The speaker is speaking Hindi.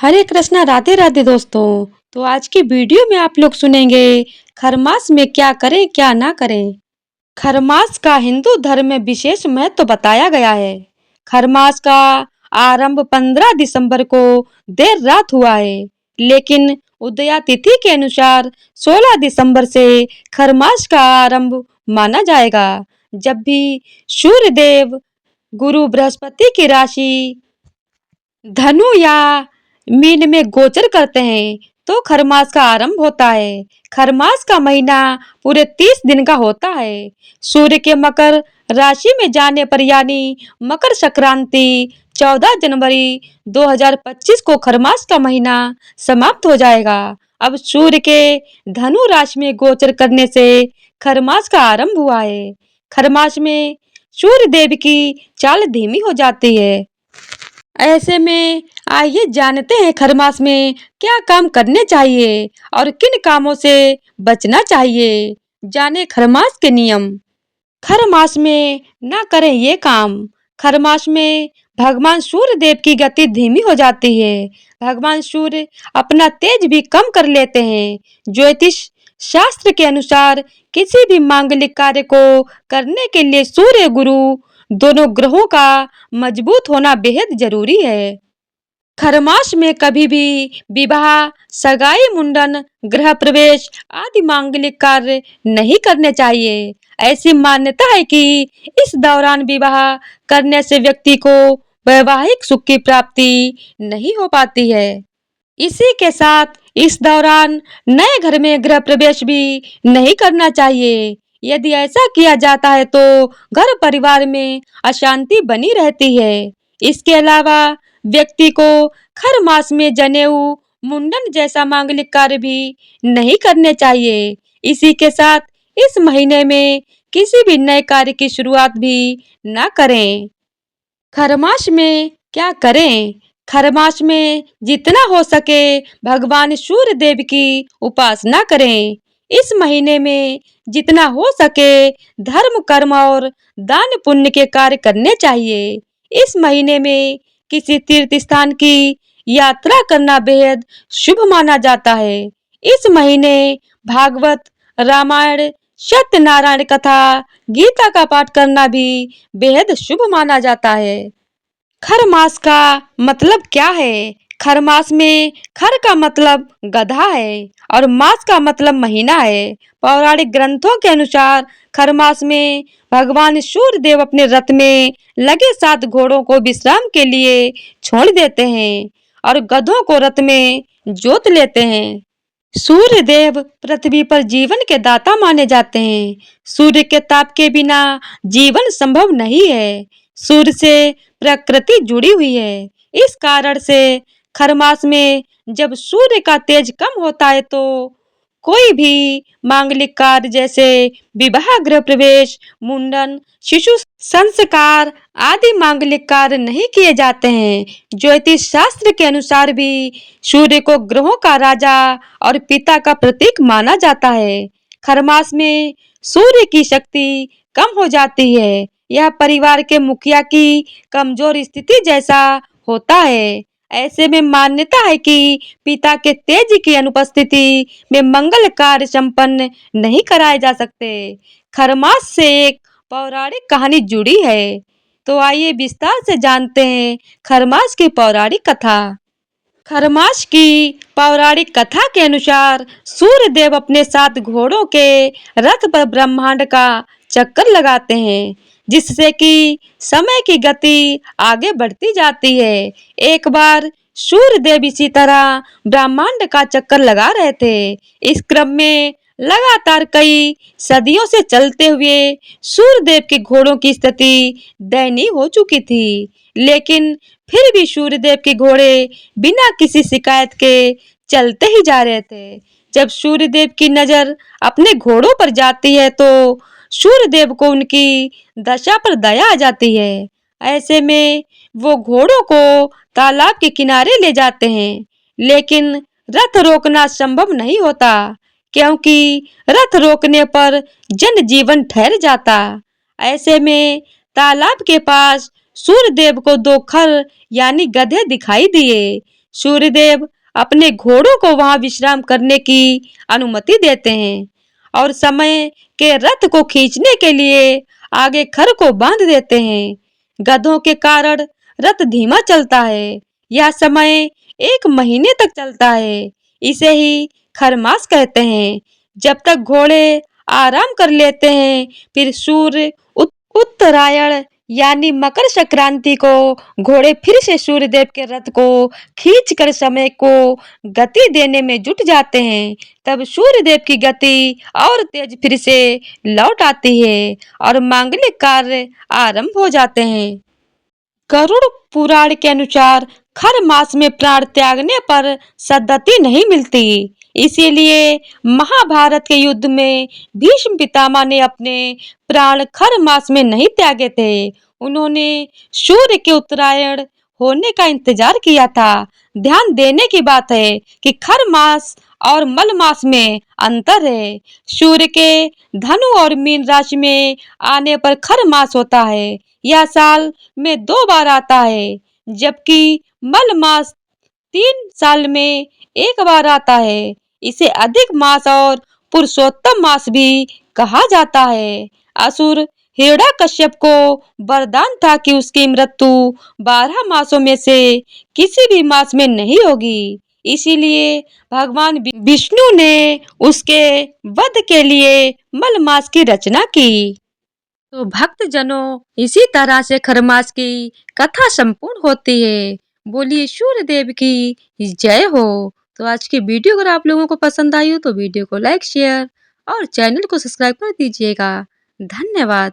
हरे कृष्णा, राधे राधे दोस्तों। तो आज की वीडियो में आप लोग सुनेंगे खरमास में क्या करें क्या ना करें। खरमास का हिंदू धर्म में विशेष महत्व बताया गया है। खरमास का आरंभ 15 दिसंबर को देर रात हुआ है, लेकिन उदया तिथि के अनुसार 16 दिसंबर से खरमास का आरंभ माना जाएगा। जब भी सूर्य देव गुरु बृहस्पति की राशि धनु या मीन में गोचर करते हैं तो खरमास का आरंभ होता है। खरमास का महीना पूरे 30 दिन का होता है। सूर्य के मकर राशि में जाने पर यानी मकर संक्रांति 14 जनवरी 2025 को खरमास का महीना समाप्त हो जाएगा। अब सूर्य के धनु राशि में गोचर करने से खरमास का आरंभ हुआ है। खरमास में सूर्य देव की चाल धीमी हो जाती है। ऐसे में आइए जानते हैं खरमास में क्या काम करने चाहिए और किन कामों से बचना चाहिए। जाने खरमास के नियम। खरमास में ना करें ये काम। खरमास में भगवान सूर्य देव की गति धीमी हो जाती है। भगवान सूर्य अपना तेज भी कम कर लेते हैं। ज्योतिष शास्त्र के अनुसार किसी भी मांगलिक कार्य को करने के लिए सूर्य गुरु दोनों ग्रहों का मजबूत होना बेहद जरूरी है। खरमास में कभी भी विवाह, सगाई, मुंडन, गृह प्रवेश आदि मांगलिक कार्य नहीं करने चाहिए। ऐसी मान्यता है कि इस दौरान विवाह करने से व्यक्ति को वैवाहिक सुख की प्राप्ति नहीं हो पाती है। इसी के साथ इस दौरान नए घर में गृह प्रवेश भी नहीं करना चाहिए। यदि ऐसा किया जाता है तो घर परिवार में अशांति बनी रहती है। इसके अलावा व्यक्ति को खर मास में जनेऊ, मुंडन जैसा मांगलिक कार्य भी नहीं करने चाहिए। इसी के साथ इस महीने में किसी भी नए कार्य की शुरुआत भी ना करें। खरमास में क्या करें? खरमास में जितना हो सके भगवान सूर्य देव की उपासना करें। इस महीने में जितना हो सके धर्म, कर्म और दान पुण्य के कार्य करने चाहिए। इस महीने में किसी तीर्थ स्थान की यात्रा करना बेहद शुभ माना जाता है। इस महीने भागवत, रामायण, सत्यनारायण कथा, गीता का पाठ करना भी बेहद शुभ माना जाता है। खर मास का मतलब क्या है? खर मास में खर का मतलब गधा है और मास का मतलब महीना है। पौराणिक ग्रंथों के अनुसार खर मास में भगवान सूर्य देव अपने रथ में लगे 7 घोड़ों को विश्राम के लिए छोड़ देते हैं और गधों को रथ में जोत लेते हैं। सूर्य देव पृथ्वी पर जीवन के दाता माने जाते हैं। सूर्य के ताप के बिना जीवन संभव नहीं है। सूर्य से प्रकृति जुड़ी हुई है। इस कारण से खरमास में जब सूर्य का तेज कम होता है तो कोई भी मांगलिक कार्य जैसे विवाह, गृह प्रवेश, मुंडन, शिशु संस्कार आदि मांगलिक कार्य नहीं किए जाते हैं। ज्योतिष शास्त्र के अनुसार भी सूर्य को ग्रहों का राजा और पिता का प्रतीक माना जाता है। खरमास में सूर्य की शक्ति कम हो जाती है। यह परिवार के मुखिया की कमजोर स्थिति जैसा होता है। ऐसे में मान्यता है कि पिता के तेज की अनुपस्थिति में मंगल कार्य संपन्न नहीं कराए जा सकते। खरमास से एक पौराणिक कहानी जुड़ी है, तो आइए विस्तार से जानते हैं खरमास की पौराणिक कथा। खरमास की पौराणिक कथा के अनुसार सूर्य देव अपने 7 घोड़ों के रथ पर ब्रह्मांड का चक्कर लगाते हैं, जिससे कि समय की गति आगे बढ़ती जाती है। एक बार सूर्य देव इसी तरह ब्रह्मांड का चक्कर लगा रहे थे। इस क्रम में लगातार कई सदियों से चलते हुए सूर्य देव के घोड़ों की स्थिति दयनीय हो चुकी थी, लेकिन फिर भी सूर्य देव के घोड़े बिना किसी शिकायत के चलते ही जा रहे थे। जब सूर्य देव की नजर अपने घोड़ों पर जाती है तो सूर्य देव को उनकी दशा पर दया आ जाती है। ऐसे में वो घोड़ों को तालाब के किनारे ले जाते हैं, लेकिन रथ रोकना संभव नहीं होता, क्योंकि रथ रोकने पर जनजीवन ठहर जाता। ऐसे में तालाब के पास सूर्य देव को 2 खर यानी गधे दिखाई दिए। सूर्यदेव अपने घोड़ों को वहां विश्राम करने की अनुमति देते हैं और समय के रथ को खींचने के लिए आगे खर को बांध देते हैं। गधों के कारण रथ धीमा चलता है। यह समय 1 महीने तक चलता है। इसे ही खरमास कहते हैं। जब तक घोड़े आराम कर लेते हैं, फिर सूर्य उत्तरायण यानी मकर संक्रांति को घोड़े फिर से सूर्यदेव के रथ को खींचकर समय को गति देने में जुट जाते हैं। तब सूर्यदेव की गति और तेज फिर से लौट आती है और मांगलिक कार्य आरंभ हो जाते हैं। गरुड़ पुराण के अनुसार खर मास में प्राण त्यागने पर सद्गति नहीं मिलती। इसीलिए महाभारत के युद्ध में भीष्म पितामह ने अपने प्राण खर मास में नहीं त्यागे थे। उन्होंने सूर्य के उत्तरायण होने का इंतजार किया था। ध्यान देने की बात है कि खर मास और मल मास में अंतर है। सूर्य के धनु और मीन राशि में आने पर खर मास होता है। यह साल में 2 बार आता है, जबकि मल मास 3 साल में 1 बार आता है। इसे अधिक मास और पुरुषोत्तम मास भी कहा जाता है। असुर हिरण्यकश्यप को वरदान था कि उसकी मृत्यु 12 मासों में से किसी भी मास में नहीं होगी। इसीलिए भगवान विष्णु ने उसके वध के लिए मल मास की रचना की। तो भक्तजनों, इसी तरह से खरमास की कथा संपूर्ण होती है। बोलिए सूर्यदेव की जय हो। तो आज की वीडियो अगर आप लोगों को पसंद आई हो तो वीडियो को लाइक शेयर और चैनल को सब्सक्राइब कर दीजिएगा। धन्यवाद।